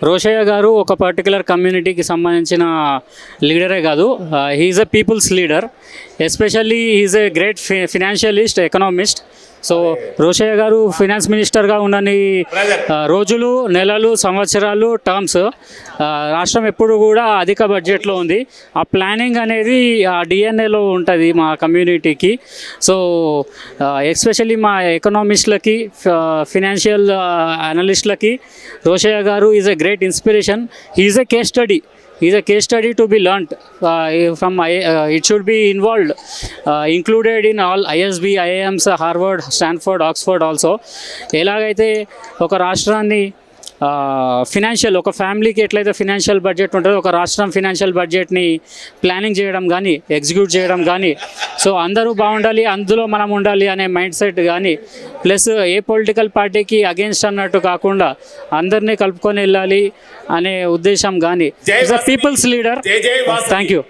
రోషయ్య గారు ఒక పర్టికులర్ కమ్యూనిటీకి సంబంధించిన లీడరే కాదు, he's a people's leader. Especially he's a great financialist, economist. So Rosaiah గారు ఫినాన్స్ మినిస్టర్గా ఉన్నన్ని రోజులు, నెలలు, సంవత్సరాలు, టర్మ్స్ రాష్ట్రం ఎప్పుడు కూడా అధిక బడ్జెట్లో ఉంది. ఆ ప్లానింగ్ అనేది ఆ డిఎన్ఏలో ఉంటుంది మా కమ్యూనిటీకి. సో ఎస్పెషల్లీ మా ఎకనామిస్ట్లకి, ఫినాన్షియల్ అనలిస్ట్లకి Rosaiah garu is a great inspiration. He's a case study. Is a case study to be learnt from it should be involved, included in all ISB, IIMs, Harvard, Stanford, Oxford also. ఎలాగైతే ఒక రాష్ట్రాన్ని financial, ఒక ఫ్యామిలీకి ఎట్లయితే financial budget ఉంటుందో ఒక రాష్ట్రం financial బడ్జెట్ని ప్లానింగ్ చేయడం కానీ, ఎగ్జిక్యూట్ చేయడం కానీ, సో అందరూ బాగుండాలి, అందులో మనం ఉండాలి అనే మైండ్ సెట్ కానీ, ప్లస్ ఏ పొలిటికల్ పార్టీకి అగేన్స్ట్ అన్నట్టు కాకుండా అందరినీ కలుపుకొని వెళ్ళాలి అనే ఉద్దేశం కానీ, is a peoples leader. Thank you.